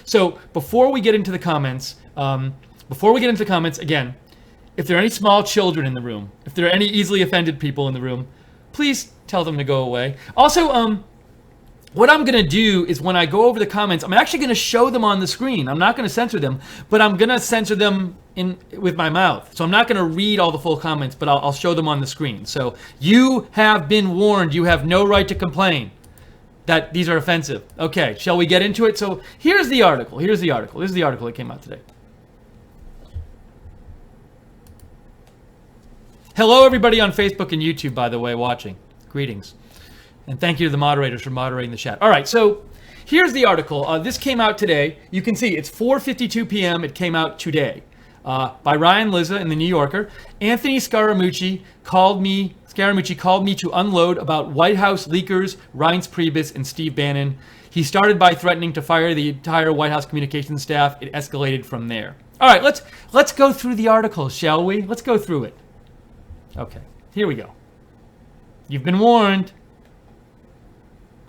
So before we get into the comments, again, if there are any small children in the room, if there are any easily offended people in the room, please tell them to go away. Also, what I'm going to do is when I go over the comments, I'm actually going to show them on the screen. I'm not going to censor them, but I'm going to censor them with my mouth. So I'm not going to read all the full comments, but I'll show them on the screen. So you have been warned. You have no right to complain that these are offensive. Okay, shall we get into it? So here's the article. This is the article that came out today. Hello, everybody on Facebook and YouTube, by the way, watching. Greetings. And thank you to the moderators for moderating the chat. All right, so here's the article. This came out today. You can see it's 4:52 p.m. It came out today by Ryan Lizza in the New Yorker. Anthony Scaramucci called me to unload about White House leakers, Reince Preibus, and Steve Bannon. He started by threatening to fire the entire White House communications staff. It escalated from there. All right, let's go through the article, shall we? Let's go through it. Okay, here we go. You've been warned.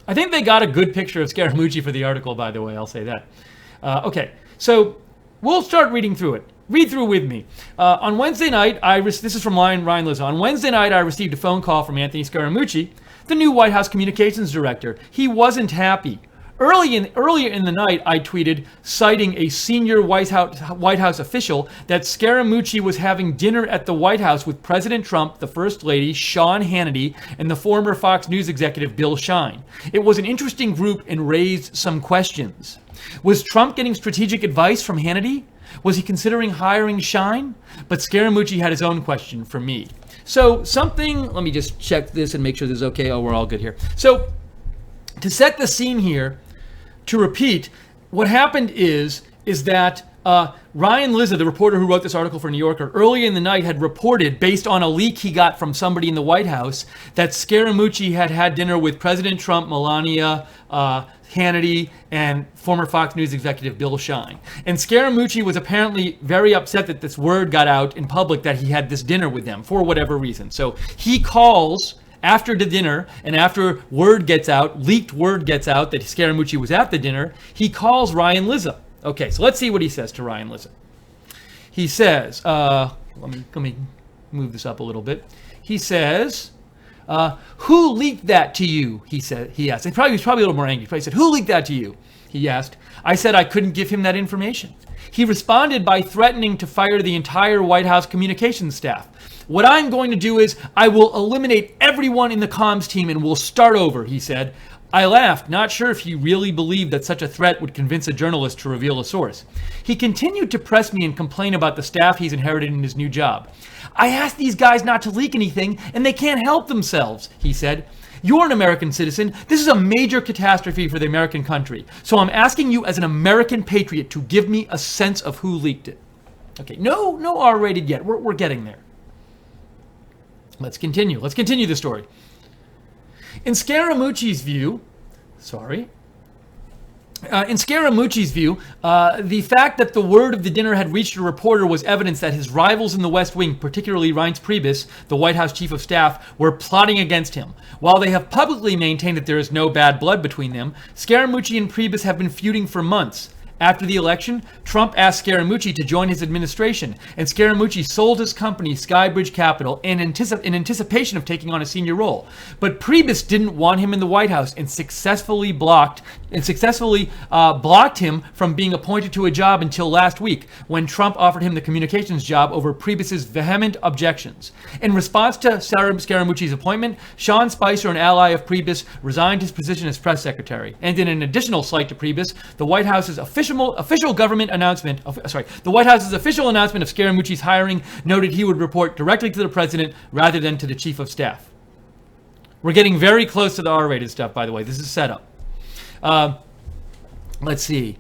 I think they got a good picture of Scaramucci for the article, by the way. I'll say that. Okay, so we'll start reading through it. Read through with me. On Wednesday night, this is from Ryan Lizza. On Wednesday night, I received a phone call from Anthony Scaramucci, the new White House communications director. He wasn't happy. Earlier in the night, I tweeted, citing a senior White House official, that Scaramucci was having dinner at the White House with President Trump, the First Lady, Sean Hannity, and the former Fox News executive Bill Shine. It was an interesting group and raised some questions. Was Trump getting strategic advice from Hannity? Was he considering hiring Shine? But Scaramucci had his own question for me. So let me just check this and make sure this is okay. Oh, we're all good here. So to set the scene here, to repeat, what happened is that Ryan Lizza, the reporter who wrote this article for New Yorker, earlier in the night had reported, based on a leak he got from somebody in the White House, that Scaramucci had dinner with President Trump, Melania, Hannity, and former Fox News executive Bill Shine. And Scaramucci was apparently very upset that this word got out in public that he had this dinner with them for whatever reason. So he calls after the dinner, and after leaked word gets out that Scaramucci was at the dinner, he calls Ryan Lizza. Okay, so let's see what he says to Ryan Lizza. He says, let me move this up a little bit. He says, who leaked that to you? He asked. He was probably a little more angry. He probably said, who leaked that to you? He asked. I said I couldn't give him that information. He responded by threatening to fire the entire White House communications staff. What I'm going to do is I will eliminate everyone in the comms team and we'll start over, he said. I laughed, not sure if he really believed that such a threat would convince a journalist to reveal a source. He continued to press me and complain about the staff he's inherited in his new job. I asked these guys not to leak anything and they can't help themselves, he said. You're an American citizen. This is a major catastrophe for the American country. So I'm asking you as an American patriot to give me a sense of who leaked it. Okay, no R-rated yet. We're getting there. Let's continue the story. In Scaramucci's view, the fact that the word of the dinner had reached a reporter was evidence that his rivals in the West Wing, particularly Reince Preibus, the White House chief of staff, were plotting against him. While they have publicly maintained that there is no bad blood between them, Scaramucci and Preibus have been feuding for months. After the election, Trump asked Scaramucci to join his administration, and Scaramucci sold his company, Skybridge Capital, in anticipation of taking on a senior role. But Priebus didn't want him in the White House and successfully blocked him from being appointed to a job until last week, when Trump offered him the communications job over Priebus's vehement objections. In response to Scaramucci's appointment, Sean Spicer, an ally of Priebus, resigned his position as press secretary. And in an additional slight to Priebus, the White House's official announcement of Scaramucci's hiring noted he would report directly to the president rather than to the chief of staff. We're getting very close to the R-rated stuff, by the way. This is set up. Let's see.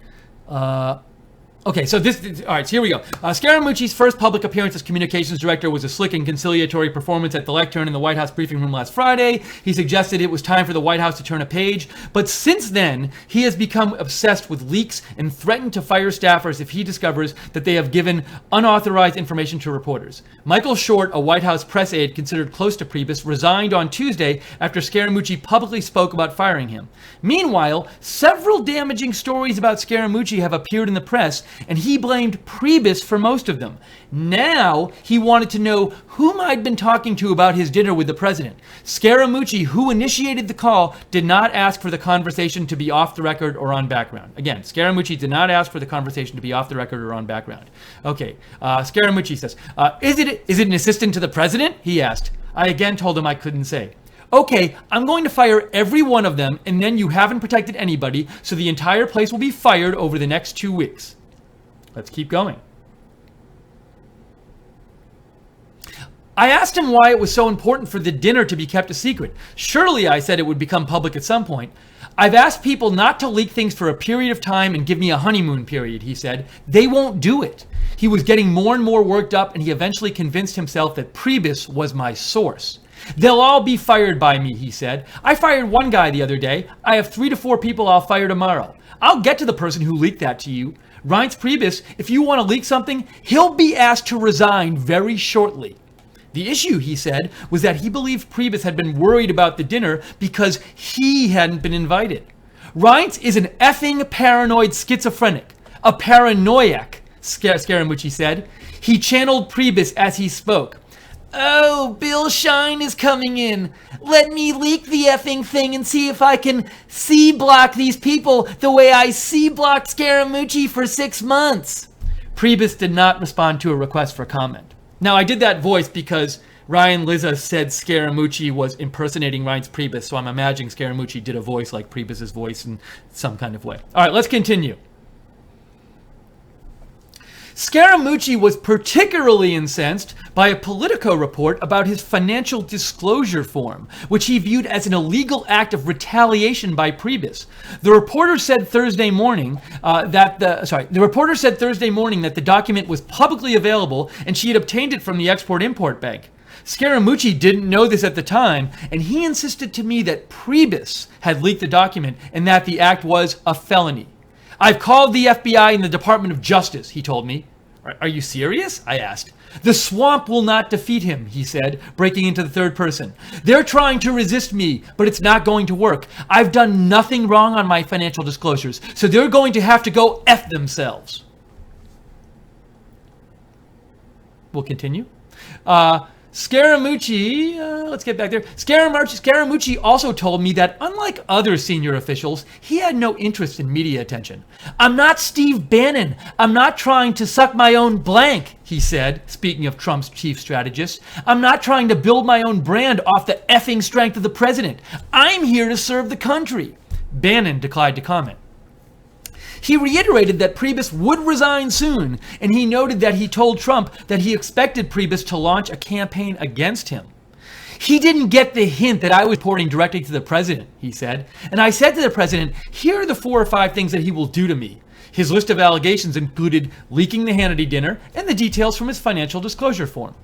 Okay, so all right, so here we go. Scaramucci's first public appearance as communications director was a slick and conciliatory performance at the lectern in the White House briefing room last Friday. He suggested it was time for the White House to turn a page, but since then, he has become obsessed with leaks and threatened to fire staffers if he discovers that they have given unauthorized information to reporters. Michael Short, a White House press aide considered close to Priebus, resigned on Tuesday after Scaramucci publicly spoke about firing him. Meanwhile, several damaging stories about Scaramucci have appeared in the press, and he blamed Priebus for most of them. Now, he wanted to know whom I'd been talking to about his dinner with the president. Scaramucci, who initiated the call, did not ask for the conversation to be off the record or on background. Again, Scaramucci did not ask for the conversation to be off the record or on background. Okay, Scaramucci says, is it an assistant to the president? He asked. I again told him I couldn't say. Okay, I'm going to fire every one of them, and then you haven't protected anybody, so the entire place will be fired over the next 2 weeks. Let's keep going. I asked him why it was so important for the dinner to be kept a secret. Surely, I said, it would become public at some point. I've asked people not to leak things for a period of time and give me a honeymoon period, he said. They won't do it. He was getting more and more worked up, and he eventually convinced himself that Priebus was my source. They'll all be fired by me, he said. I fired one guy the other day. I have 3 to 4 people I'll fire tomorrow. I'll get to the person who leaked that to you. Reince Preibus, if you want to leak something, he'll be asked to resign very shortly. The issue, he said, was that he believed Priebus had been worried about the dinner because he hadn't been invited. Reince is an effing paranoid schizophrenic, a paranoiac, Scaramucci said. He channeled Priebus as he spoke. Oh, Bill Shine is coming in. Let me leak the effing thing and see if I can C-block these people the way I C-blocked Scaramucci for 6 months. Priebus did not respond to a request for comment. Now, I did that voice because Ryan Lizza said Scaramucci was impersonating Reince Preibus, so I'm imagining Scaramucci did a voice like Priebus's voice in some kind of way. All right, let's continue. Scaramucci was particularly incensed by a Politico report about his financial disclosure form, which he viewed as an illegal act of retaliation by Priebus. The reporter said Thursday morning that the document was publicly available and she had obtained it from the Export-Import Bank. Scaramucci didn't know this at the time, and he insisted to me that Priebus had leaked the document and that the act was a felony. I've called the FBI and the Department of Justice, he told me. Are you serious? I asked. The swamp will not defeat him, he said, breaking into the third person. They're trying to resist me, but it's not going to work. I've done nothing wrong on my financial disclosures, so they're going to have to go F themselves. We'll continue. Scaramucci, let's get back there. Scaramucci also told me that unlike other senior officials, he had no interest in media attention. I'm not Steve Bannon. I'm not trying to suck my own blank, he said, speaking of Trump's chief strategist. I'm not trying to build my own brand off the effing strength of the president. I'm here to serve the country. Bannon declined to comment. He reiterated that Priebus would resign soon, and he noted that he told Trump that he expected Priebus to launch a campaign against him. He didn't get the hint that I was reporting directly to the president, he said, and I said to the president, here are the 4 or 5 things that he will do to me. His list of allegations included leaking the Hannity dinner and the details from his financial disclosure form.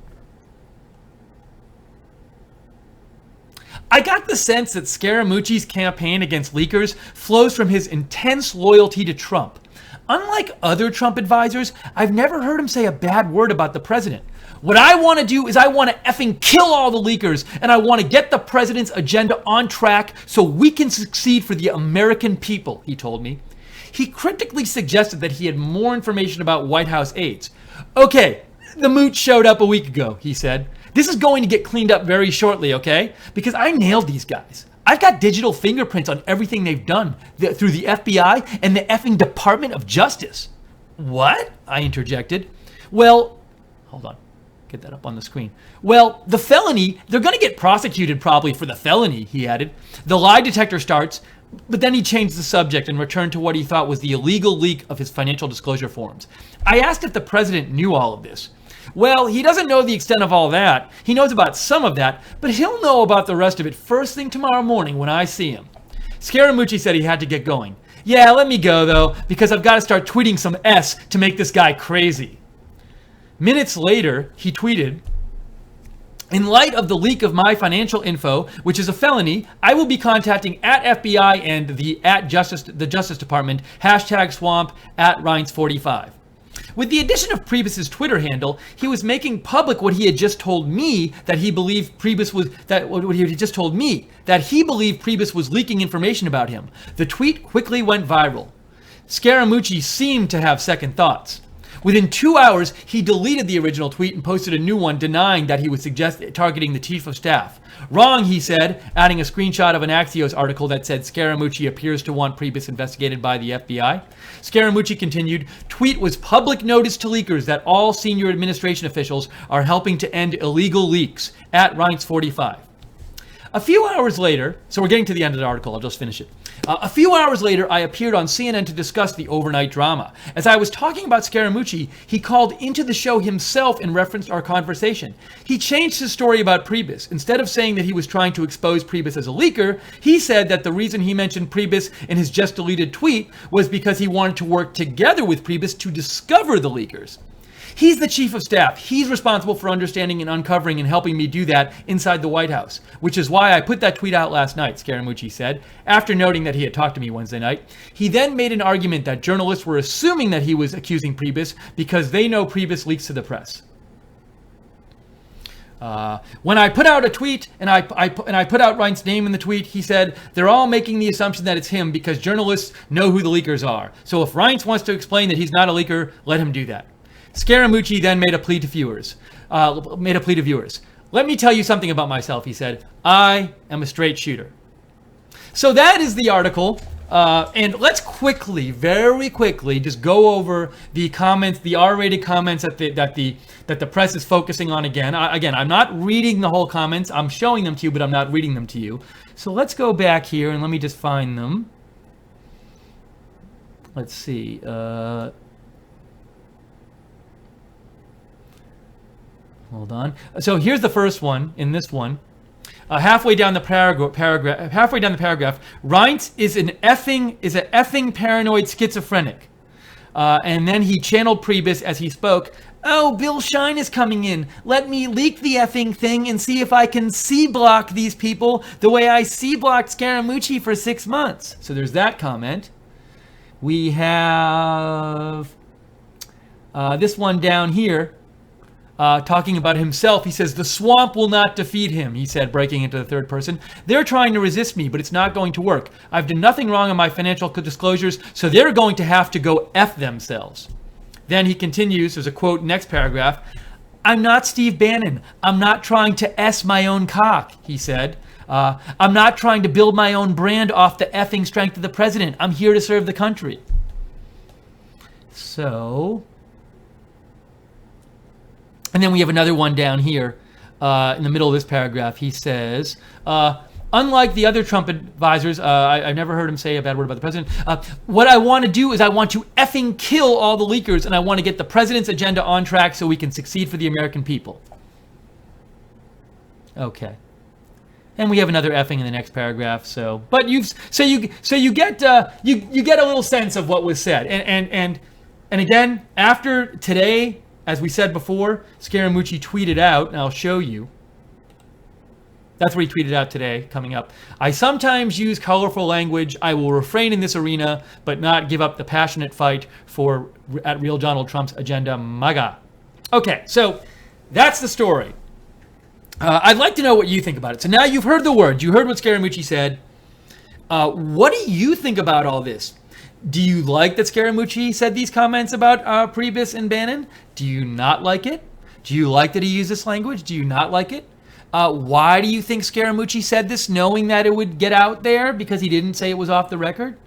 I got the sense that Scaramucci's campaign against leakers flows from his intense loyalty to Trump. Unlike other Trump advisors, I've never heard him say a bad word about the president. What I want to do is I want to effing kill all the leakers, and I want to get the president's agenda on track so we can succeed for the American people, he told me. He critically suggested that he had more information about White House aides. Okay, the mooch showed up a week ago, he said. This is going to get cleaned up very shortly, okay? Because I nailed these guys. I've got digital fingerprints on everything they've done through the FBI and the effing Department of Justice. What? I interjected. Well, hold on. Get that up on the screen. Well, the felony, they're going to get prosecuted probably for the felony, he added. The lie detector starts, but then he changed the subject and returned to what he thought was the illegal leak of his financial disclosure forms. I asked if the president knew all of this. Well, he doesn't know the extent of all that. He knows about some of that, but he'll know about the rest of it first thing tomorrow morning when I see him. Scaramucci said he had to get going. Yeah, let me go, though, because I've got to start tweeting some S to make this guy crazy. Minutes later, he tweeted, in light of the leak of my financial info, which is a felony, I will be contacting at FBI and the Justice Department, #swamp, @Reince45. With the addition of Priebus's Twitter handle, he was making public what he had just told me that he believed Priebus was leaking information about him. The tweet quickly went viral. Scaramucci seemed to have second thoughts. Within 2 hours, he deleted the original tweet and posted a new one denying that he was targeting the chief of staff. Wrong, he said, adding a screenshot of an Axios article that said Scaramucci appears to want Priebus investigated by the FBI. Scaramucci continued, tweet was public notice to leakers that all senior administration officials are helping to end illegal leaks, @Reince45. A few hours later, so we're getting to the end of the article, I'll just finish it. A few hours later, I appeared on CNN to discuss the overnight drama. As I was talking about Scaramucci, he called into the show himself and referenced our conversation. He changed his story about Priebus. Instead of saying that he was trying to expose Priebus as a leaker, he said that the reason he mentioned Priebus in his just deleted tweet was because he wanted to work together with Priebus to discover the leakers. He's the chief of staff. He's responsible for understanding and uncovering and helping me do that inside the White House, which is why I put that tweet out last night, Scaramucci said, after noting that he had talked to me Wednesday night. He then made an argument that journalists were assuming that he was accusing Priebus because they know Priebus leaks to the press. When I put out a tweet and I put out Reince's name in the tweet, he said, they're all making the assumption that it's him because journalists know who the leakers are. So if Reince wants to explain that he's not a leaker, let him do that. Scaramucci then made a plea to viewers. Let me tell you something about myself, he said. I am a straight shooter. So that is the article. And let's very quickly, just go over the comments, the R-rated comments that the press is focusing on again. I'm not reading the whole comments. I'm showing them to you, but I'm not reading them to you. So let's go back here and let me just find them. Let's see. Hold on. So here's the first one in this one. Halfway down the paragraph, Reince is an effing paranoid schizophrenic. And then he channeled Priebus as he spoke. Oh, Bill Shine is coming in. Let me leak the effing thing and see if I can C-block these people the way I C-blocked Scaramucci for 6 months. So there's that comment. We have this one down here. Talking about himself, he says, the swamp will not defeat him, he said, breaking into the third person. They're trying to resist me, but it's not going to work. I've done nothing wrong in my financial disclosures, so they're going to have to go F themselves. Then he continues, there's a quote, next paragraph. I'm not Steve Bannon. I'm not trying to S my own cock, he said. I'm not trying to build my own brand off the effing strength of the president. I'm here to serve the country. So... And then we have another one down here in the middle of this paragraph. He says, unlike the other Trump advisors, I've never heard him say a bad word about the president. What I want to do is I want to effing kill all the leakers, and I want to get the president's agenda on track so we can succeed for the American people. Okay. And we have another effing in the next paragraph. So, but you get a little sense of what was said. And again, after today. As we said before, Scaramucci tweeted out, and I'll show you. That's what he tweeted out today, coming up. I sometimes use colorful language. I will refrain in this arena, but not give up the passionate fight at real Donald Trump's agenda, MAGA. Okay, so that's the story. I'd like to know what you think about it. So now you've heard the words. You heard what Scaramucci said. What do you think about all this? Do you like that Scaramucci said these comments about Priebus and Bannon? Do you not like it? Do you like that he used this language? Do you not like it? Why do you think Scaramucci said this, knowing that it would get out there because he didn't say it was off the record?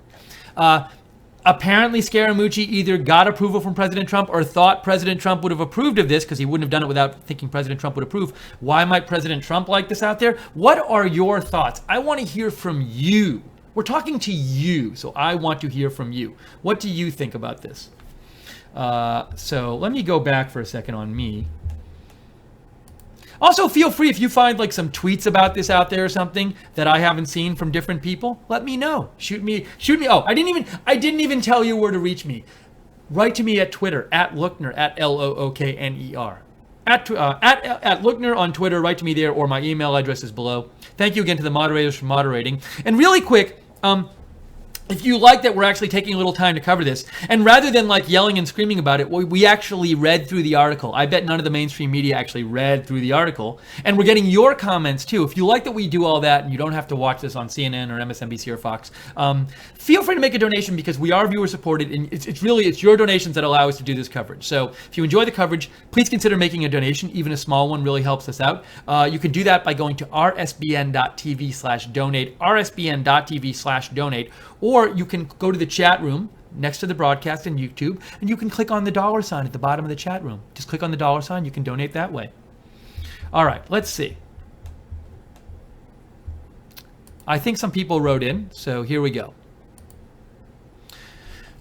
Apparently, Scaramucci either got approval from President Trump or thought President Trump would have approved of this because he wouldn't have done it without thinking President Trump would approve. Why might President Trump like this out there? What are your thoughts? I want to hear from you. We're talking to you, so I want to hear from you. What do you think about this? So let me go back for a second on me. Also, feel free if you find like some tweets about this out there or something that I haven't seen from different people. Let me know. Shoot me. Oh, I didn't even tell you where to reach me. Write to me at Twitter at Lookner at Lookner. At Lookner on Twitter. Write to me there, or my email address is below. Thank you again to the moderators for moderating. And really quick, if you like that we're actually taking a little time to cover this, and rather than like yelling and screaming about it, we actually read through the article. I bet none of the mainstream media actually read through the article, and we're getting your comments too. If you like that we do all that and you don't have to watch this on CNN or MSNBC or Fox, feel free to make a donation, because we are viewer supported, and it's your donations that allow us to do this coverage. So if you enjoy the coverage, please consider making a donation. Even a small one really helps us out. You can do that by going to rsbn.tv/donate, rsbn.tv/donate, or you can go to the chat room next to the broadcast in YouTube, and you can click on the $ at the bottom of the chat room. Just click on the $. You can donate that way. All right, let's see. I think some people wrote in, so here we go.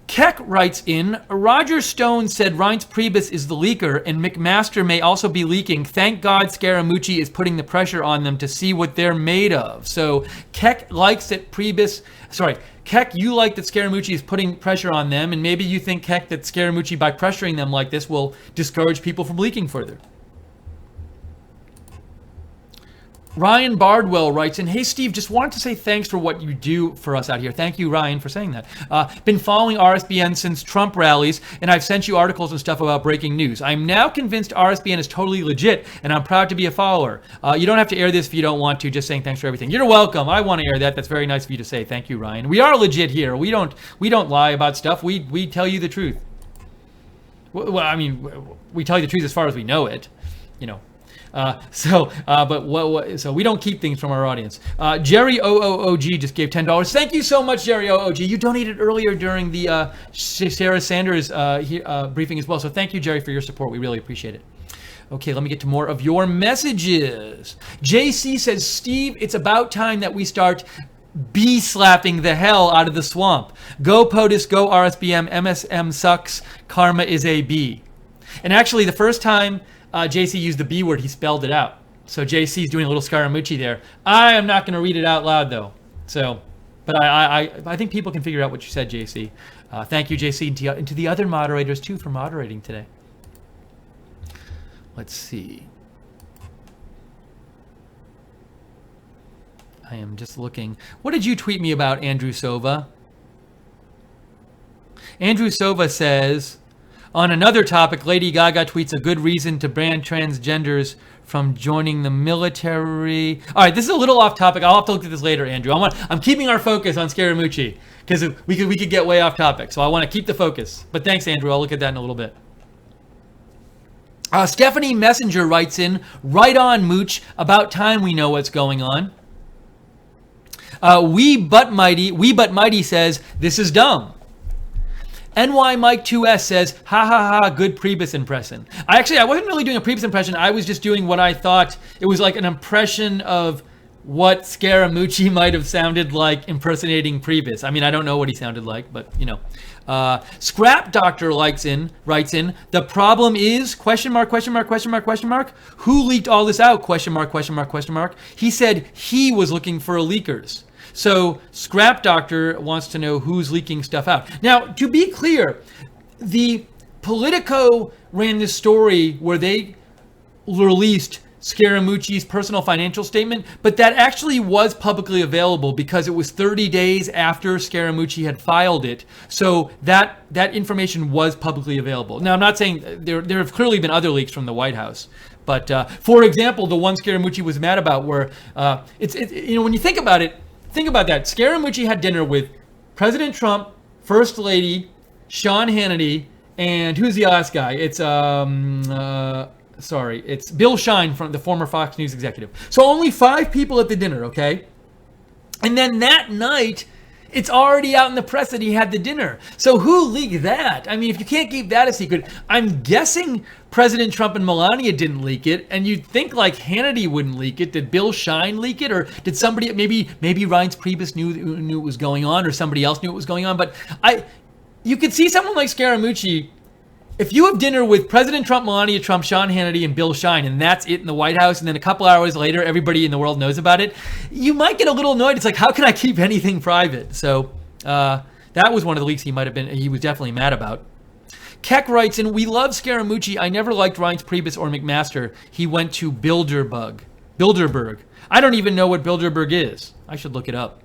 Keck writes in, Roger Stone said Reince Preibus is the leaker and McMaster may also be leaking. Thank God Scaramucci is putting the pressure on them to see what they're made of. So Keck likes that Keck, you like that Scaramucci is putting pressure on them, and maybe you think, Keck, that Scaramucci, by pressuring them like this, will discourage people from leaking further. Ryan Bardwell writes in, hey Steve, just wanted to say thanks for what you do for us out here. Thank you, Ryan, for saying that. Been following RSBN since Trump rallies, and I've sent you articles and stuff about breaking news. I'm now convinced RSBN is totally legit, and I'm proud to be a follower. You don't have to air this if you don't want to, just saying thanks for everything. You're welcome. I want to air that. That's very nice of you to say. Thank you, Ryan. We are legit here. We don't lie about stuff. We tell you the truth. Well, I mean, we tell you the truth as far as we know it, you know. So we don't keep things from our audience. Jerry OOOG just gave $10. Thank you so much, Jerry OOG. You donated earlier during the Sarah Sanders briefing as well. So thank you, Jerry, for your support. We really appreciate it. Okay, let me get to more of your messages. JC says, Steve, it's about time that we start bee slapping the hell out of the swamp. Go POTUS, go RSBM, MSM sucks, karma is a B. And actually, the first time JC used the B word, he spelled it out. So JC's doing a little Scaramucci there. I am not going to read it out loud though. So, but I think people can figure out what you said, JC. Thank you, JC, and to the other moderators too for moderating today. Let's see. I am just looking. What did you tweet me about, Andrew Sova? Andrew Sova says, on another topic, Lady Gaga tweets a good reason to ban transgenders from joining the military. All right, this is a little off topic. I'll have to look at this later, Andrew. I'm keeping our focus on Scaramucci because we could get way off topic. So I want to keep the focus. But thanks, Andrew. I'll look at that in a little bit. Stephanie Messenger writes in, right on, Mooch. About time we know what's going on. We But Mighty says, this is dumb. NY Mike 2S says, ha ha ha, good Priebus impression. I wasn't really doing a Priebus impression. I was just doing what I thought. It was like an impression of what Scaramucci might have sounded like impersonating Priebus. I mean, I don't know what he sounded like, but you know. Scrap Doctor writes in, the problem is, question mark, who leaked all this out, question mark. He said he was looking for leakers. So Scrap Doctor wants to know who's leaking stuff out. Now, to be clear, the Politico ran this story where they released Scaramucci's personal financial statement, but that actually was publicly available because it was 30 days after Scaramucci had filed it. So that information was publicly available. Now, I'm not saying there have clearly been other leaks from the White House. But for example, the one Scaramucci was mad about where when you think about it, think about that. Scaramucci had dinner with President Trump, First Lady, Sean Hannity, and who's the last guy? It's it's Bill Shine, from the former Fox News executive. So only 5 people at the dinner, okay? And then that night, it's already out in the press that he had the dinner. So who leaked that? I mean, if you can't keep that a secret, I'm guessing President Trump and Melania didn't leak it, and you'd think like Hannity wouldn't leak it. Did Bill Shine leak it, or did somebody, maybe Reince Preibus knew it was going on, or somebody else knew it was going on? But you could see someone like Scaramucci If you have dinner with President Trump, Melania Trump, Sean Hannity, and Bill Shine, and that's it in the White House, and then a couple hours later, everybody in the world knows about it, you might get a little annoyed. It's like, how can I keep anything private? So that was one of the leaks he was definitely mad about. Keck writes in, we love Scaramucci. I never liked Reince Preibus or McMaster. He went to Bilderberg. I don't even know what Bilderberg is. I should look it up.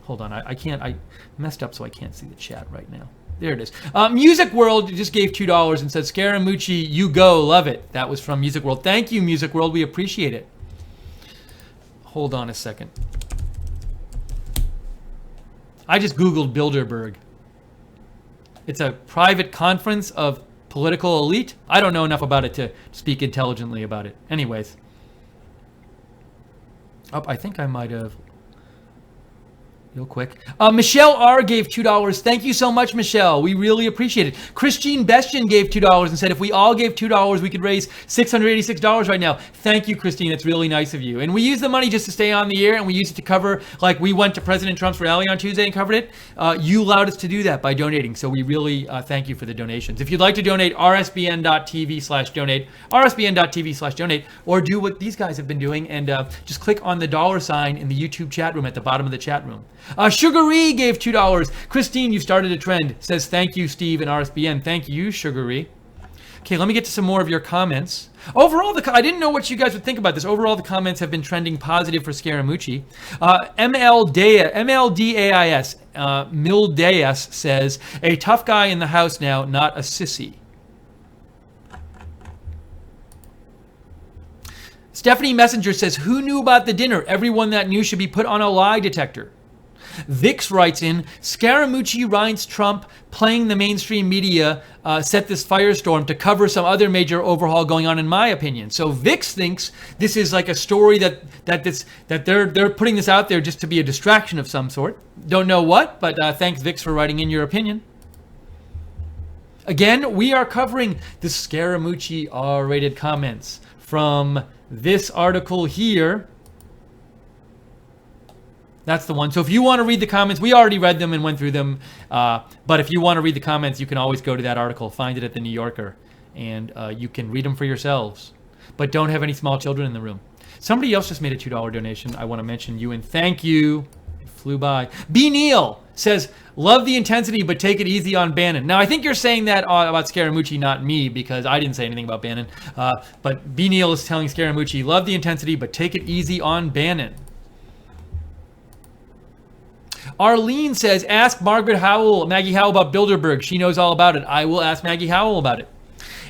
Hold on, I messed up so I can't see the chat right now. There it is. Music World just gave $2 and said, Scaramucci, you go, love it. That was from Music World. Thank you, Music World. We appreciate it. Hold on a second. I just Googled Bilderberg. It's a private conference of political elite. I don't know enough about it to speak intelligently about it. Anyways. I think I might have... Real quick. Michelle R. gave $2. Thank you so much, Michelle. We really appreciate it. Christine Bestian gave $2 and said if we all gave $2, we could raise $686 right now. Thank you, Christine. It's really nice of you. And we use the money just to stay on the air, and we use it to cover, like we went to President Trump's rally on Tuesday and covered it. You allowed us to do that by donating, so we really thank you for the donations. If you'd like to donate, rsbn.tv/donate, rsbn.tv/donate, or do what these guys have been doing and just click on the $ in the YouTube chat room at the bottom of the chat room. Sugary gave $2. Christine, you started a trend. Says thank you, Steve and RSBN. Thank you, Sugary. Okay, let me get to some more of your comments. Overall, I didn't know what you guys would think about this. Overall, the comments have been trending positive for Scaramucci. MLDAIS, Mildeas says, a tough guy in the house now, not a sissy. Stephanie Messenger says, who knew about the dinner? Everyone that knew should be put on a lie detector. Vix writes in, Scaramucci, Reince, Trump playing the mainstream media set this firestorm to cover some other major overhaul going on, in my opinion. So Vix thinks this is like a story that they're putting this out there just to be a distraction of some sort. Don't know what, but thanks Vix for writing in your opinion. Again, we are covering the Scaramucci R-rated comments from this article here. That's the one. So if you want to read the comments, we already read them and went through them. But if you want to read the comments, you can always go to that article, find it at the New Yorker, and you can read them for yourselves. But don't have any small children in the room. Somebody else just made a $2 donation. I want to mention you and thank you. It flew by. B. Neal says, love the intensity, but take it easy on Bannon. Now, I think you're saying that about Scaramucci, not me, because I didn't say anything about Bannon. But B. Neal is telling Scaramucci, love the intensity, but take it easy on Bannon. Arlene says, ask Maggie Howell about Bilderberg. She knows all about it. I will ask Maggie Howell about it.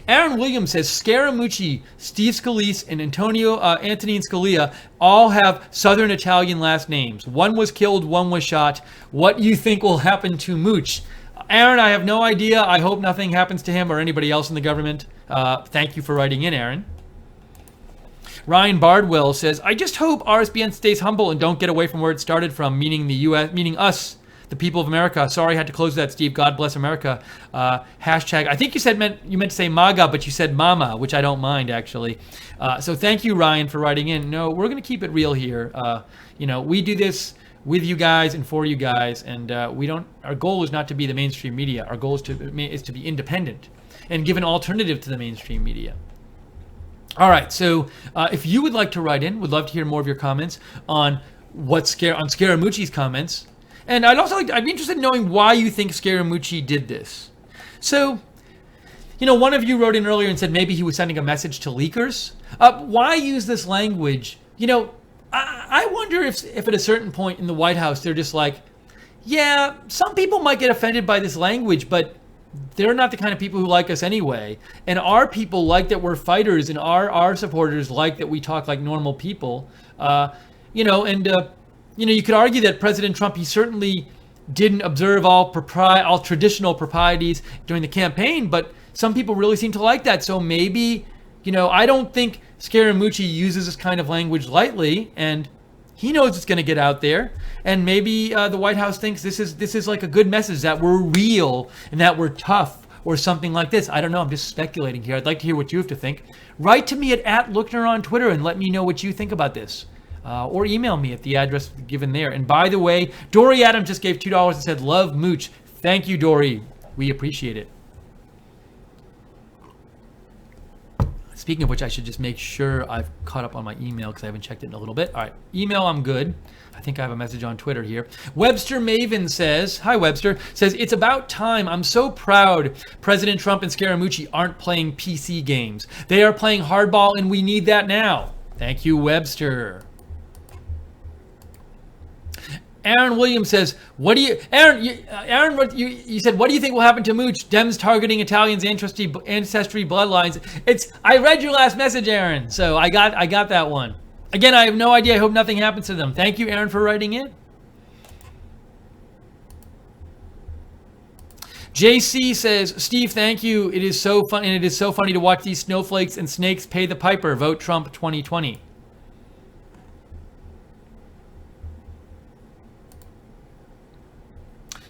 Aaron Williams says, Scaramucci, Steve Scalise, and Antonin Scalia all have Southern Italian last names. One was killed, one was shot. What do you think will happen to Mooch? Aaron, I have no idea. I hope nothing happens to him or anybody else in the government. Thank you for writing in, Aaron. Ryan Bardwell says, I just hope RSBN stays humble and don't get away from where it started from, meaning the U.S., meaning us, the people of America. Sorry, I had to close that, Steve. God bless America. Hashtag, I think you meant to say MAGA, but you said Mama, which I don't mind, actually. So thank you, Ryan, for writing in. No, we're going to keep it real here. We do this with you guys and for you guys, and our goal is not to be the mainstream media. Our goal is to be independent and give an alternative to the mainstream media. All right, so if you would like to write in, would love to hear more of your comments on Scaramucci's comments. And I'd be interested in knowing why you think Scaramucci did this. So, one of you wrote in earlier and said maybe he was sending a message to leakers. Why use this language? I wonder if at a certain point in the White House, they're just like, yeah, some people might get offended by this language, but they're not the kind of people who like us anyway. And our people like that we're fighters, and our supporters like that we talk like normal people. You could argue that President Trump, he certainly didn't observe all traditional proprieties during the campaign, but some people really seem to like that. So maybe, I don't think Scaramucci uses this kind of language lightly, and he knows it's going to get out there. And maybe the White House thinks this is like a good message, that we're real and that we're tough or something like this. I don't know. I'm just speculating here. I'd like to hear what you have to think. Write to me at Lookner on Twitter and let me know what you think about this. Or email me at the address given there. And by the way, Dory Adams just gave $2 and said, love Mooch. Thank you, Dory. We appreciate it. Speaking of which, I should just make sure I've caught up on my email because I haven't checked it in a little bit. All right, email, I'm good. I think I have a message on Twitter here. Webster Maven says, hi Webster, says, it's about time. I'm so proud President Trump and Scaramucci aren't playing PC games. They are playing hardball and we need that now. Thank you, Webster. Aaron Williams says, Aaron, you said, what do you think will happen to Mooch? Dems targeting Italians' ancestry bloodlines. I read your last message, Aaron, so I got that one. Again, I have no idea. I hope nothing happens to them. Thank you, Aaron, for writing in. JC says, Steve, thank you. It is so fun, and it is so funny to watch these snowflakes and snakes pay the piper. Vote Trump 2020.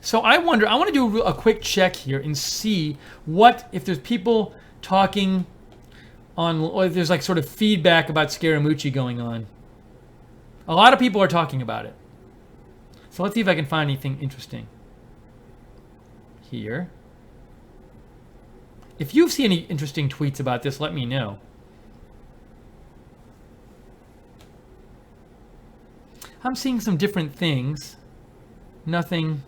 So I want to do a quick check here and see if there's people talking on, or if there's like sort of feedback about Scaramucci going on. A lot of people are talking about it. So let's see if I can find anything interesting here. If you see any interesting tweets about this, let me know. I'm seeing some different things. Nothing.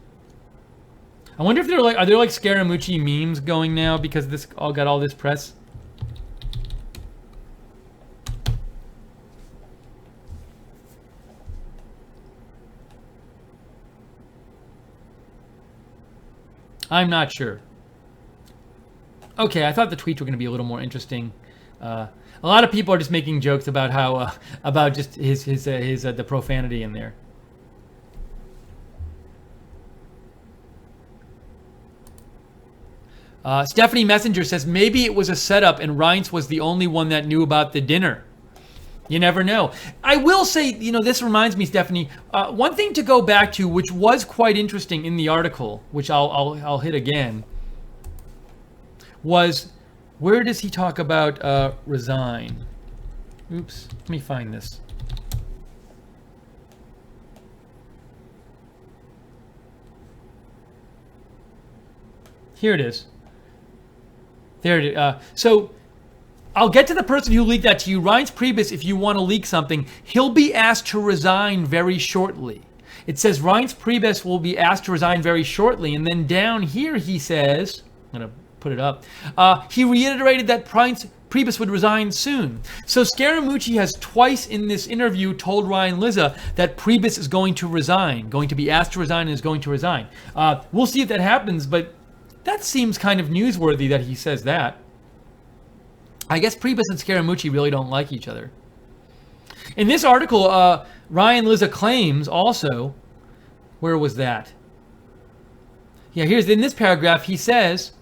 I wonder if are there like Scaramucci memes going now because this all got all this press? I'm not sure. Okay, I thought the tweets were going to be a little more interesting. A lot of people are just making jokes about how about just his the profanity in there. Stephanie Messenger says maybe it was a setup and Reince was the only one that knew about the dinner. You never know. I will say, this reminds me, Stephanie, one thing to go back to, which was quite interesting in the article, which I'll hit again, was where does he talk about resign? Oops, let me find this. Here it is. There it is. So I'll get to the person who leaked that to you. Reince Preibus, if you want to leak something, he'll be asked to resign very shortly. It says Reince Preibus will be asked to resign very shortly. And then down here he says, I'm going to put it up, he reiterated that Priebus would resign soon. So Scaramucci has twice in this interview told Ryan Lizza that Priebus is going to resign, going to be asked to resign and is going to resign. We'll see if that happens, but that seems kind of newsworthy that he says that. I guess Priebus and Scaramucci really don't like each other. In this article, Ryan Lizza claims also, where was that? Yeah, here's in this paragraph, he says,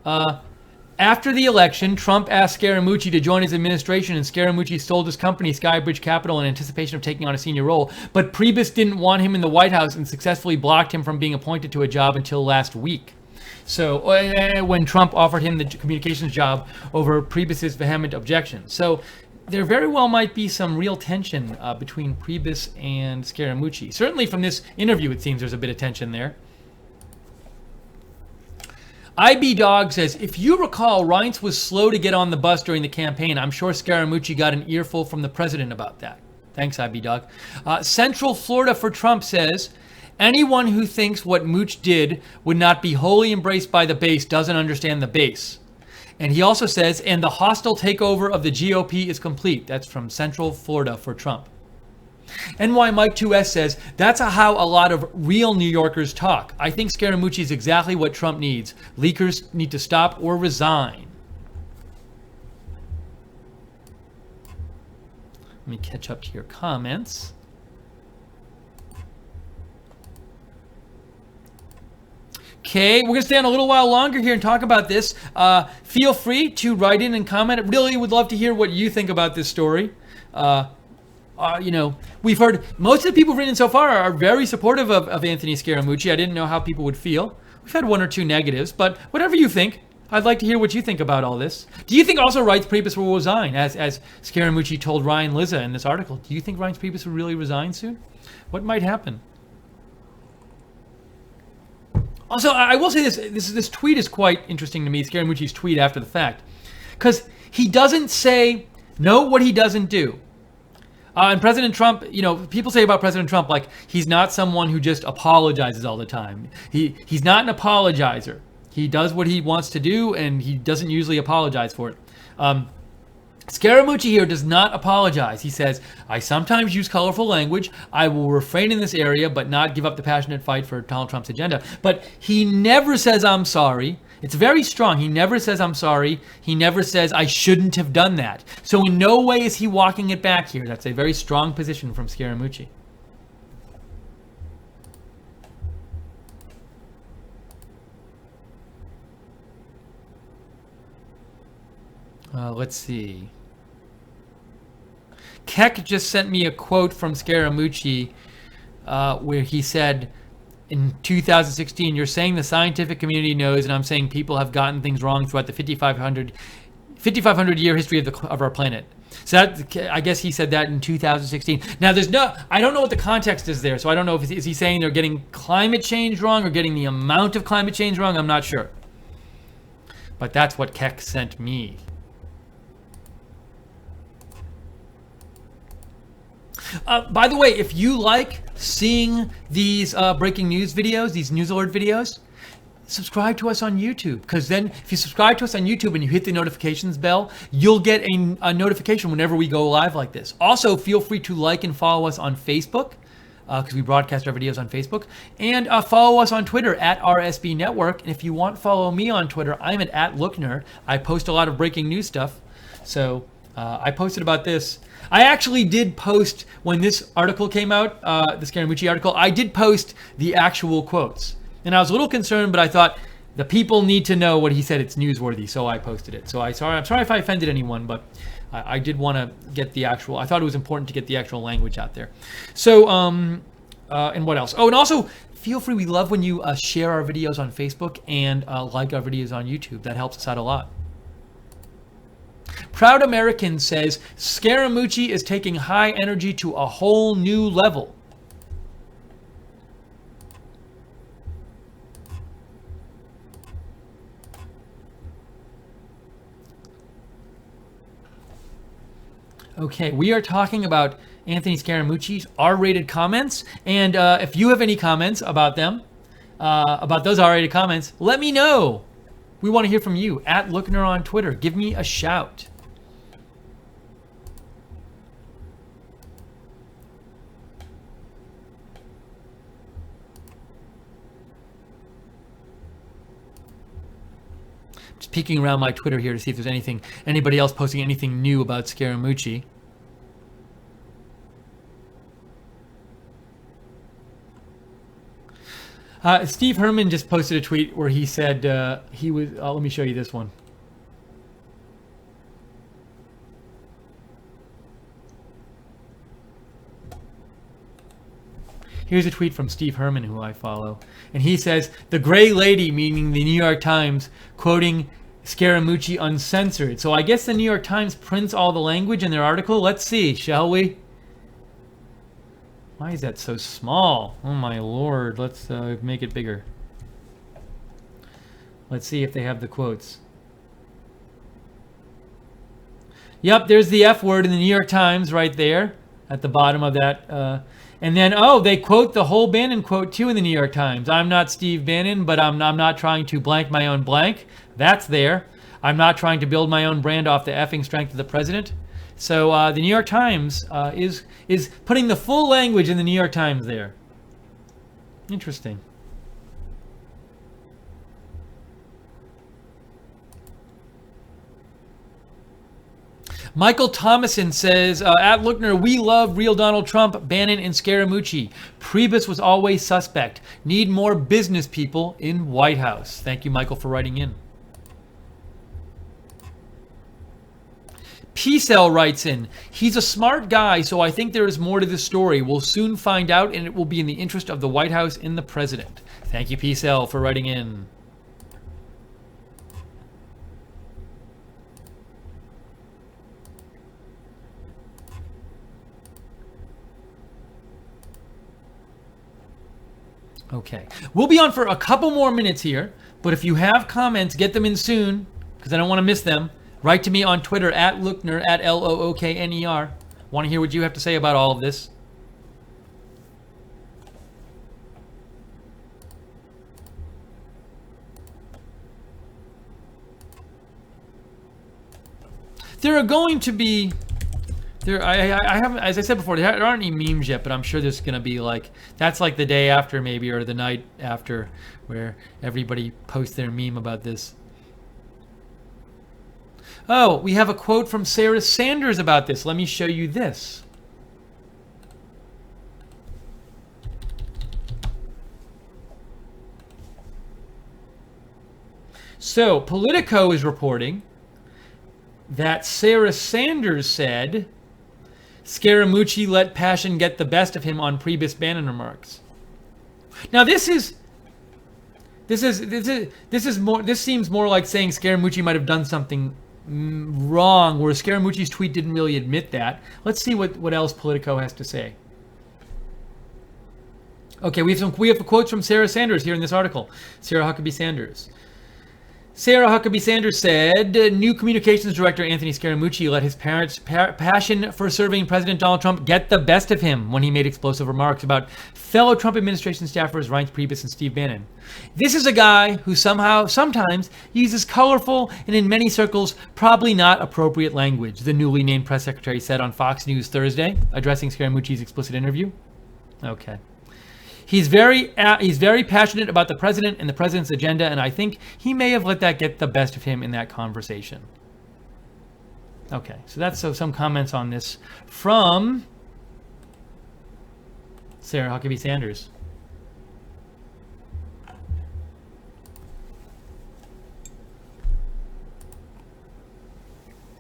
after the election, Trump asked Scaramucci to join his administration, and Scaramucci sold his company, Skybridge Capital, in anticipation of taking on a senior role. But Priebus didn't want him in the White House and successfully blocked him from being appointed to a job until last week. So when Trump offered him the communications job over Priebus's vehement objections. So there very well might be some real tension between Priebus and Scaramucci. Certainly from this interview, it seems there's a bit of tension there. IB Dog says, if you recall, Reince was slow to get on the bus during the campaign. I'm sure Scaramucci got an earful from the president about that. Thanks, IB Dog. Central Florida for Trump says, anyone who thinks what Mooch did would not be wholly embraced by the base doesn't understand the base. And he also says, and the hostile takeover of the GOP is complete. That's from Central Florida for Trump. NY Mike 2S says, that's how a lot of real New Yorkers talk. I think Scaramucci is exactly what Trump needs. Leakers need to stop or resign. Let me catch up to your comments. Okay, we're going to stay on a little while longer here and talk about this. Feel free to write in and comment. I really would love to hear what you think about this story. We've heard most of the people who've written so far are very supportive of Anthony Scaramucci. I didn't know how people would feel. We've had one or two negatives, but whatever you think, I'd like to hear what you think about all this. Do you think also Reince Preibus will resign, as Scaramucci told Ryan Lizza in this article? Do you think Reince Preibus will really resign soon? What might happen? Also, I will say this tweet is quite interesting to me, Scaramucci's tweet after the fact. because he doesn't say, know what he doesn't do. And President Trump, people say about President Trump, like, he's not someone who just apologizes all the time. He's not an apologizer. He does what he wants to do, and he doesn't usually apologize for it. Scaramucci here does not apologize. He says, I sometimes use colorful language. I will refrain in this area, but not give up the passionate fight for Donald Trump's agenda. But he never says, I'm sorry. It's very strong. He never says, I'm sorry. He never says, I shouldn't have done that. So in no way is he walking it back here. That's a very strong position from Scaramucci. Let's see. Keck just sent me a quote from Scaramucci where he said, in 2016, you're saying the scientific community knows, and I'm saying people have gotten things wrong throughout the 5,500 year history of our planet. So that, I guess he said that in 2016. Now, I don't know what the context is there, so I don't know if is he saying they're getting climate change wrong or getting the amount of climate change wrong. I'm not sure. But that's what Keck sent me. By the way, if you like seeing these breaking news videos, these news alert videos, subscribe to us on YouTube. Because then if you subscribe to us on YouTube and you hit the notifications bell, you'll get a notification whenever we go live like this. Also, feel free to like and follow us on Facebook, because we broadcast our videos on Facebook. And follow us on Twitter at RSB Network. And if you want to follow me on Twitter, I'm at Lookner. I post a lot of breaking news stuff. So I posted about this. I actually did post, when this article came out, the Scaramucci article, I did post the actual quotes. And I was a little concerned, but I thought the people need to know what he said. It's newsworthy, so I posted it. So I'm sorry if I offended anyone, but I did want to get the actual, I thought it was important to get the actual language out there. So, and what else? Oh, and also, feel free, we love when you share our videos on Facebook and like our videos on YouTube. That helps us out a lot. Proud American says, Scaramucci is taking high energy to a whole new level. Okay, we are talking about Anthony Scaramucci's R-rated comments, and if you have any comments about them, about those R-rated comments, let me know. We want to hear from you at Lookner on Twitter. Give me a shout. Just peeking around my Twitter here to see if there's anybody else posting anything new about Scaramucci. Steve Herman just posted a tweet where he said he was. Let me show you this one. Here's a tweet from Steve Herman, who I follow. And he says, the gray lady, meaning the New York Times, quoting Scaramucci uncensored. So I guess the New York Times prints all the language in their article. Let's see, shall we? Why is that so small? Oh my lord, let's make it bigger. Let's see if they have the quotes. Yep, there's the F word in the New York Times right there at the bottom of that. And then, oh, they quote the whole Bannon quote too in the New York Times. I'm not Steve Bannon, but I'm not trying to blank my own blank. That's there. I'm not trying to build my own brand off the effing strength of the president. So the New York Times is putting the full language in the New York Times there. Interesting. Michael Thomason says, at Lookner, we love real Donald Trump, Bannon, and Scaramucci. Priebus was always suspect. Need more business people in White House. Thank you, Michael, for writing in. P-Cell writes in, he's a smart guy, so I think there is more to the story. We'll soon find out, and it will be in the interest of the White House and the president. Thank you, P-Cell, for writing in. Okay, we'll be on for a couple more minutes here, but if you have comments, get them in soon, because I don't want to miss them. Write to me on Twitter at Lookner, at Lookner. Want to hear what you have to say about all of this? There are going to be, I haven't, as I said before, there aren't any memes yet, but I'm sure there's going to be like, that's like the day after maybe, or the night after, where everybody posts their meme about this. Oh, we have a quote from Sarah Sanders about this. Let me show you this. So, Politico is reporting that Sarah Sanders said Scaramucci let passion get the best of him on Priebus Bannon remarks. Now this seems more like saying Scaramucci might have done something wrong, whereas Scaramucci's tweet didn't really admit that. Let's see what else Politico has to say. Okay, we have quotes from Sarah Sanders here in this article. Sarah Huckabee Sanders. Sarah Huckabee Sanders said, new communications director Anthony Scaramucci let his parents' passion for serving President Donald Trump get the best of him when he made explosive remarks about fellow Trump administration staffers Reince Preibus and Steve Bannon. This is a guy who sometimes uses colorful and in many circles probably not appropriate language, the newly named press secretary said on Fox News Thursday, addressing Scaramucci's explicit interview. Okay. He's very passionate about the president and the president's agenda, and I think he may have let that get the best of him in that conversation. Okay, so that's some comments on this from Sarah Huckabee Sanders.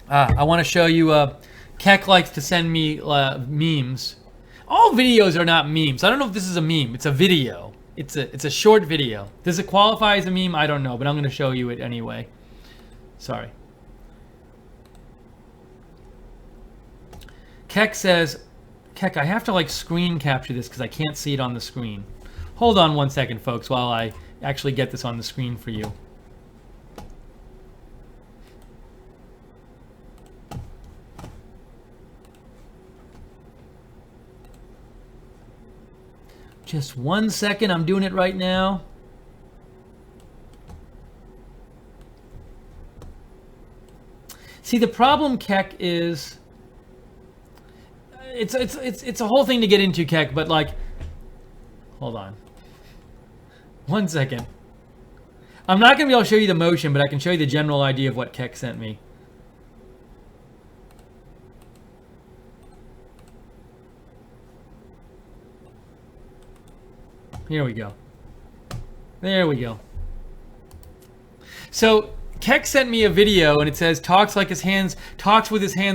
I want to show you, Keck likes to send me memes. All videos are not memes. I don't know if this is a meme. It's a video. It's a short video. Does it qualify as a meme? I don't know, but I'm going to show you it anyway. Sorry. Keck says, Keck, I have to like screen capture this because I can't see it on the screen. Hold on one second, folks, while I actually get this on the screen for you. Just 1 second, I'm doing it right now. See, the problem, Keck, is it's a whole thing to get into, Keck, but like, hold on. 1 second. I'm not going to be able to show you the motion, but I can show you the general idea of what Keck sent me. Here we go. There we go. So Keck sent me a video and it says talks with his hands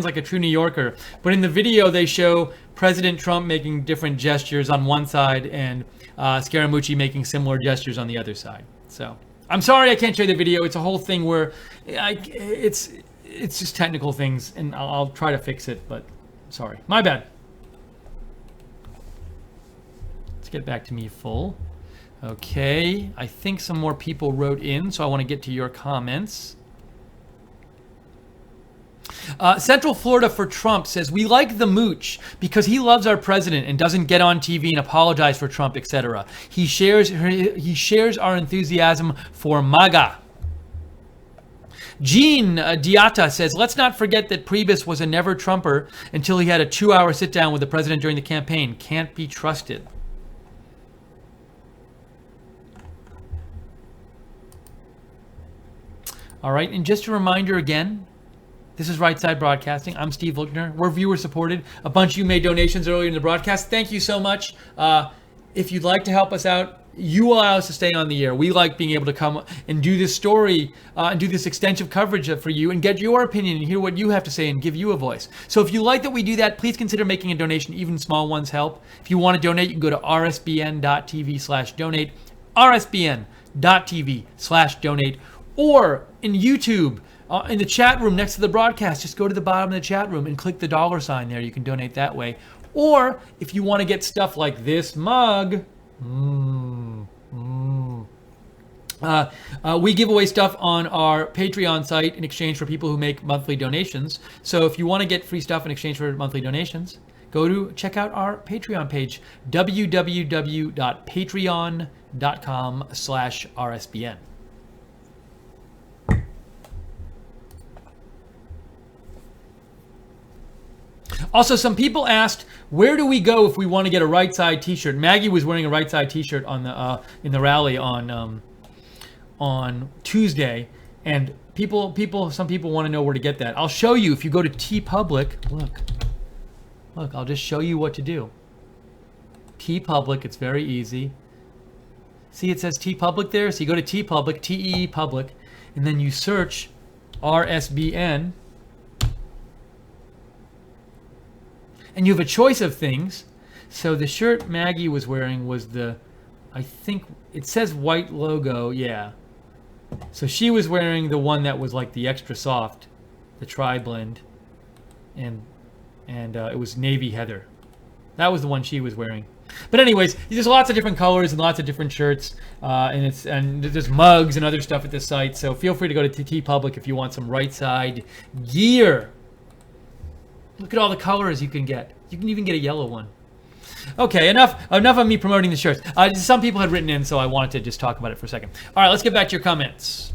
like a true New Yorker. But in the video they show President Trump making different gestures on one side and Scaramucci making similar gestures on the other side. So I'm sorry I can't show you the video. It's a whole thing where it's just technical things, and I'll try to fix it. But sorry, my bad. Get back to me full. Okay, I think some more people wrote in, so I want to get to your comments. Central Florida for Trump says, we like the mooch because he loves our president and doesn't get on TV and apologize for Trump, etc. He shares our enthusiasm for MAGA. Gene Diata says, let's not forget that Priebus was a never Trumper until he had a 2-hour sit down with the president during the campaign. Can't be trusted. All right, and just a reminder again, this is Right Side Broadcasting. I'm Steve Lookner. We're viewer supported. A bunch of you made donations earlier in the broadcast. Thank you so much. If you'd like to help us out, you allow us to stay on the air. We like being able to come and do this story and do this extensive coverage for you and get your opinion and hear what you have to say and give you a voice. So if you like that we do that, please consider making a donation. Even small ones help. If you want to donate, you can go to rsbn.tv/donate, rsbn.tv/donate, or in YouTube, in the chat room next to the broadcast, just go to the bottom of the chat room and click the $ there. You can donate that way. Or if you want to get stuff like this mug, We give away stuff on our Patreon site in exchange for people who make monthly donations. So if you want to get free stuff in exchange for monthly donations, go to check out our Patreon page, www.patreon.com/RSBN. Also, some people asked, where do we go if we want to get a right side T-shirt? Maggie was wearing a right side T-shirt on the in the rally on Tuesday, and some people want to know where to get that. I'll show you. If you go to TeePublic, look, I'll just show you what to do. TeePublic, it's very easy. See, it says TeePublic there. So you go to TeePublic, TEE Public, and then you search RSBN. And you have a choice of things. So the shirt Maggie was wearing was I think it says white logo, yeah. So she was wearing the one that was like the extra soft, the tri-blend, and it was navy heather. That was the one she was wearing. But anyways, there's lots of different colors and lots of different shirts, and there's mugs and other stuff at this site. So feel free to go to TeePublic if you want some right side gear. Look at all the colors you can get. You can even get a yellow one. Okay, enough of me promoting the shirts. Some people had written in, so I wanted to just talk about it for a second. All right, let's get back to your comments.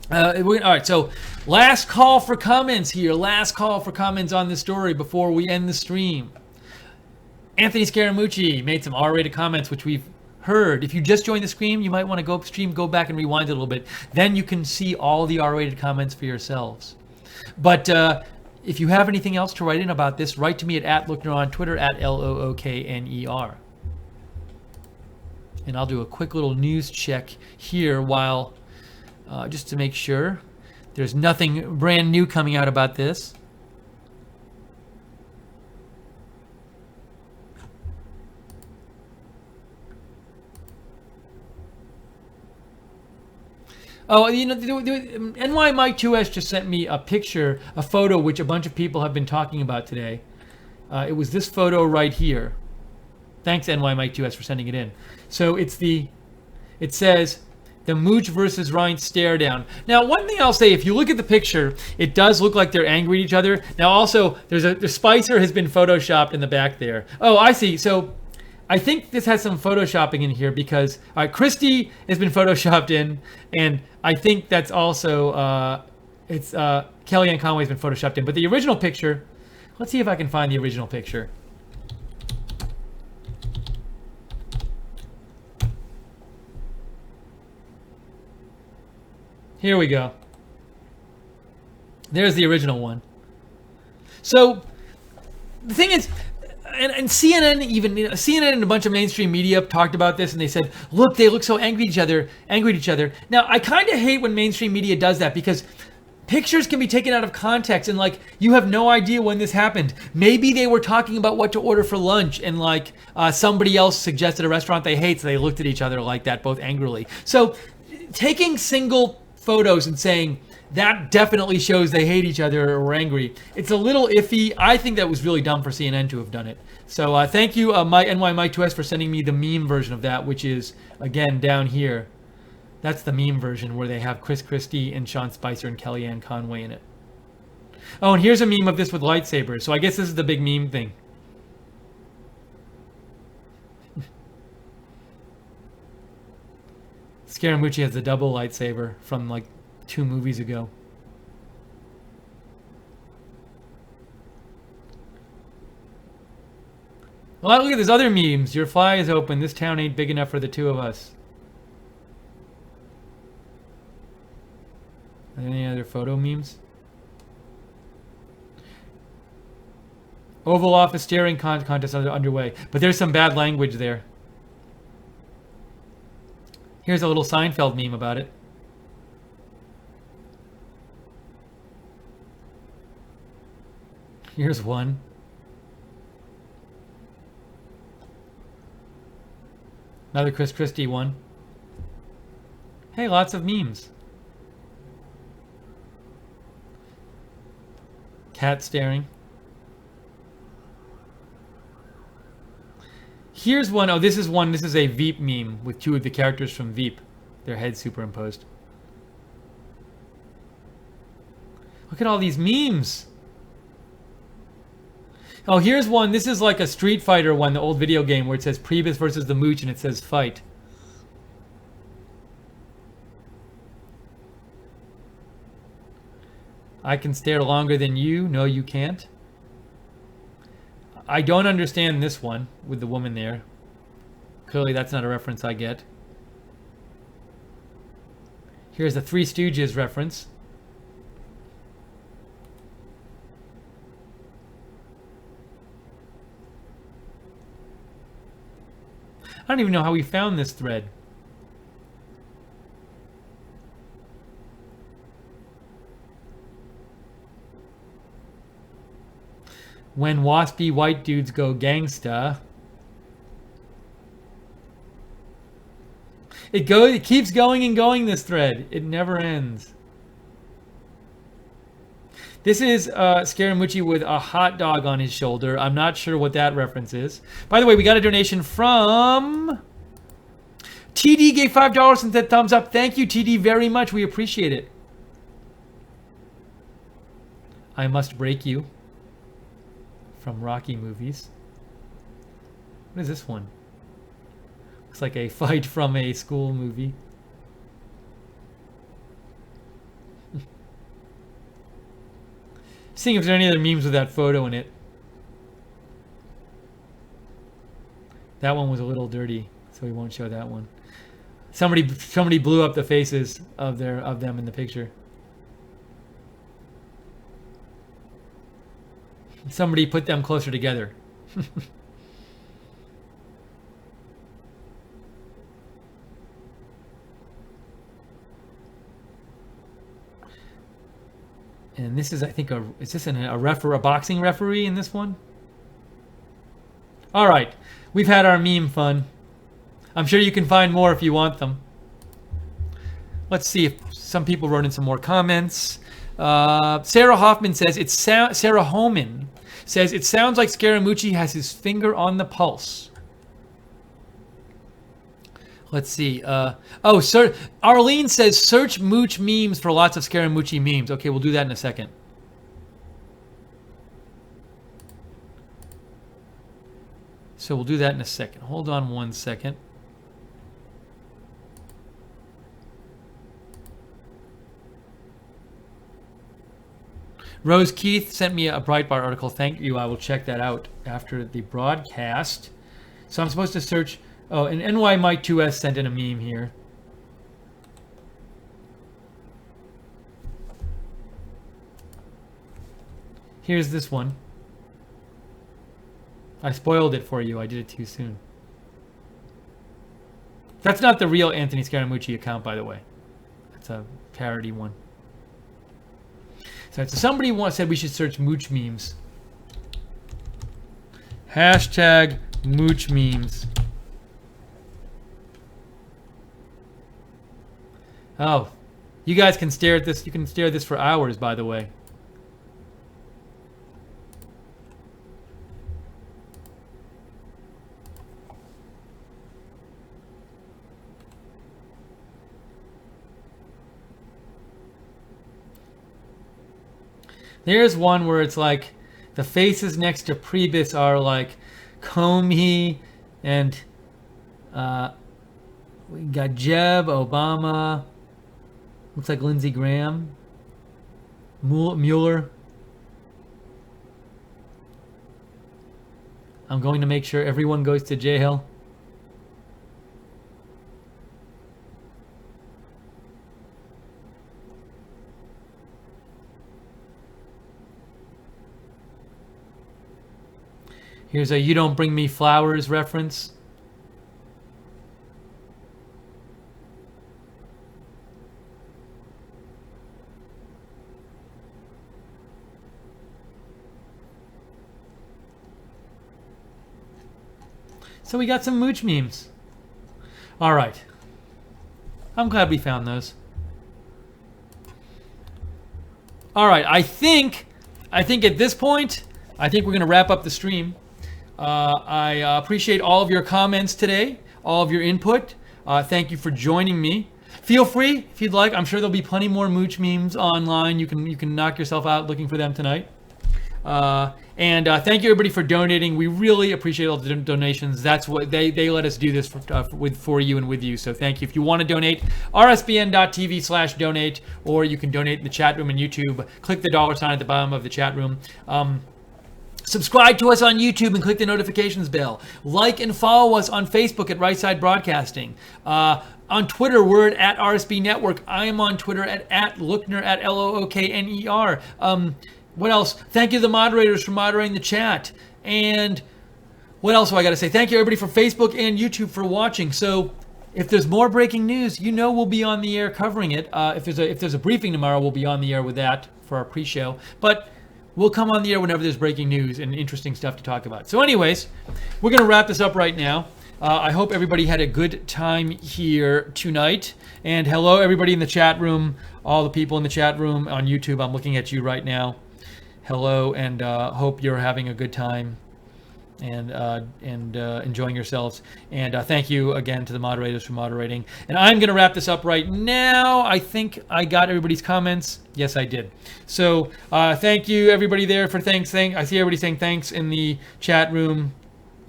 All right, so last call for comments here. Last call for comments on this story before we end the stream. Anthony Scaramucci made some R-rated comments, which we've heard. If you just joined the stream, you might want to go upstream, go back and rewind it a little bit. Then you can see all the R-rated comments for yourselves. But if you have anything else to write in about this, write to me at Lookner on Twitter, at LOOKNER. And I'll do a quick little news check here while, just to make sure there's nothing brand new coming out about this. Oh, you know, NY Mike 2S just sent me a picture, a photo, which a bunch of people have been talking about today. It was this photo right here. Thanks, NY Mike 2S, for sending it in. So it says, the Mooch versus Reince stare down. Now, one thing I'll say, if you look at the picture, it does look like they're angry at each other. Now, also, the Spicer has been photoshopped in the back there. Oh, I see. So I think this has some photoshopping in here because Christie has been photoshopped in, and I think that's also Kellyanne Conway's been photoshopped in. But the original picture, let's see if I can find the original picture. Here we go. There's the original one. So the thing is, and CNN CNN and a bunch of mainstream media talked about this, and they said, look, they look so angry at each other. Now, I kind of hate when mainstream media does that because pictures can be taken out of context, and like, you have no idea when this happened. Maybe they were talking about what to order for lunch, and like somebody else suggested a restaurant they hate, so they looked at each other like that, both angrily. So taking single photos and saying that definitely shows they hate each other or were angry, it's a little iffy. I think that was really dumb for CNN to have done it. So thank you, NY Mike 2S, for sending me the meme version of that, which is, again, down here. That's the meme version where they have Chris Christie and Sean Spicer and Kellyanne Conway in it. Oh, and here's a meme of this with lightsabers. So I guess this is the big meme thing. Scaramucci has the double lightsaber from like 2 movies ago. Well, look at these other memes. Your fly is open. This town ain't big enough for the 2 of us. Are there any other photo memes? Oval Office staring contest underway. But there's some bad language there. Here's a little Seinfeld meme about it. Here's one. Another Chris Christie one. Hey, lots of memes. Cat staring. Here's one. Oh, this is one. This is a Veep meme with 2 of the characters from Veep. their heads superimposed. Look at all these memes. Oh, here's one. This is like a Street Fighter one, the old video game where it says Priebus versus the Mooch and it says fight. I can stare longer than you. No, you can't. I don't understand this one with the woman there. Clearly that's not a reference I get. Here's a Three Stooges reference. I don't even know how we found this thread. When waspy white dudes go gangsta. It keeps going and going, this thread. It never ends. This is Scaramucci with a hot dog on his shoulder. I'm not sure what that reference is. By the way, we got a donation from TD, gave $5 and said thumbs up. Thank you, TD, very much. We appreciate it. I Must Break You from Rocky movies. What is this one? Looks like a fight from a school movie. Seeing if there are any other memes with that photo in it. That one was a little dirty, so we won't show that one. Somebody blew up the faces of them in the picture. Somebody put them closer together. And this is, I think, is this a boxing referee in this one? All right, we've had our meme fun. I'm sure you can find more if you want them. Let's see if some people wrote in some more comments. Sarah Hoffman says, Sarah Homan says, it sounds like Scaramucci has his finger on the pulse. Let's see. Arlene says, search Mooch memes for lots of Scaramucci memes. Okay, we'll do that in a second. So we'll do that in a second. Hold on one second. Rose Keith sent me a Breitbart article. Thank you. I will check that out after the broadcast. So I'm supposed to search. Oh, and NY Mike 2S sent in a meme here. Here's this one. I spoiled it for you. I did it too soon. That's not the real Anthony Scaramucci account, by the way. That's a parody one. So somebody once said we should search Mooch memes. Hashtag Mooch memes. Oh, you guys can stare at this. You can stare at this for hours, by the way. There's one where it's like the faces next to Priebus are like Comey and we got Jeb, Obama. Looks like Lindsey Graham. Mueller. I'm going to make sure everyone goes to jail. Here's a "You Don't Bring Me Flowers" reference. So we got some Mooch memes. All right. I'm glad we found those. All right. I think at this point, I think we're going to wrap up the stream. I appreciate all of your comments today, all of your input. Thank you for joining me. Feel free if you'd like. I'm sure there'll be plenty more Mooch memes online. You can knock yourself out looking for them tonight. And thank you everybody for donating. We really appreciate all the donations. That's what they let us do this for you and with you. So thank you. If you want to donate, rsbn.tv/donate, or you can donate in the chat room on YouTube. Click the $sign at the bottom of the chat room. Subscribe to us on YouTube and click the notifications bell. Like and follow us on Facebook at Right Side Broadcasting. On Twitter, we're at RSB Network. I am on Twitter at Lookner, at Lookner. What else? Thank you to the moderators for moderating the chat. And what else do I got to say? Thank you everybody for Facebook and YouTube for watching. So if there's more breaking news, we'll be on the air covering it. If there's a briefing tomorrow, we'll be on the air with that for our pre-show. But we'll come on the air whenever there's breaking news and interesting stuff to talk about. So anyways, we're going to wrap this up right now. I hope everybody had a good time here tonight. And hello, everybody in the chat room, all the people in the chat room on YouTube. I'm looking at you right now. Hello, and hope you're having a good time and enjoying yourselves. And thank you again to the moderators for moderating. And I'm going to wrap this up right now. I think I got everybody's comments. Yes, I did. So thank you, everybody there, for thanks. I see everybody saying thanks in the chat room.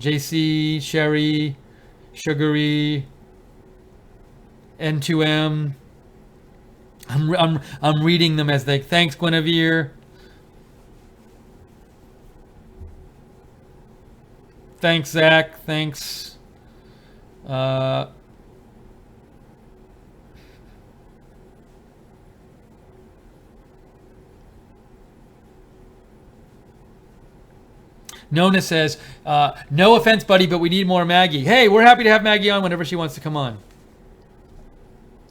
JC, Sherry, Sugary, N2M. I'm reading them as they thanks, Guinevere. Thanks, Zach. Thanks. Nona says, no offense, buddy, but we need more Maggie. Hey, we're happy to have Maggie on whenever she wants to come on.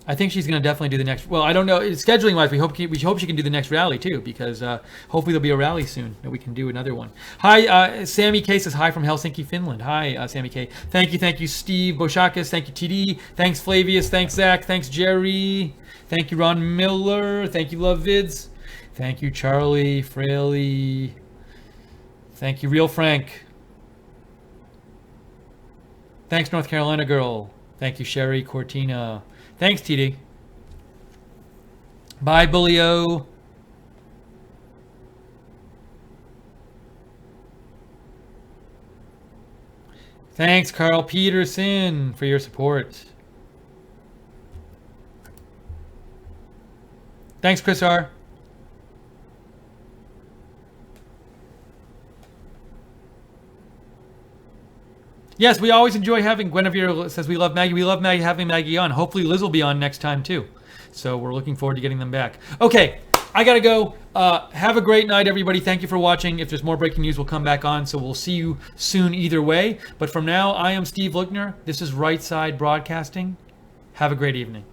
I think she's going to definitely do the next. Well, I don't know. Scheduling wise, we hope she can do the next rally too, because hopefully there'll be a rally soon that we can do another one. Hi, Sammy K says hi from Helsinki, Finland. Hi, Sammy K. Thank you, Steve Boshakis. Thank you, TD. Thanks, Flavius. Thanks, Zach. Thanks, Jerry. Thank you, Ron Miller. Thank you, Love Vids. Thank you, Charlie Fraley. Thank you, Real Frank. Thanks, North Carolina Girl. Thank you, Sherry Cortina. Thanks, TD. Bye, Bullio. Thanks, Carl Peterson, for your support. Thanks, Chris R. Yes, we always enjoy having Guinevere says we love Maggie. We love Maggie having Maggie on. Hopefully Liz will be on next time too. So we're looking forward to getting them back. Okay, I gotta go. Have a great night, everybody. Thank you for watching. If there's more breaking news, we'll come back on. So we'll see you soon either way. But from now, I am Steve Lookner. This is Right Side Broadcasting. Have a great evening.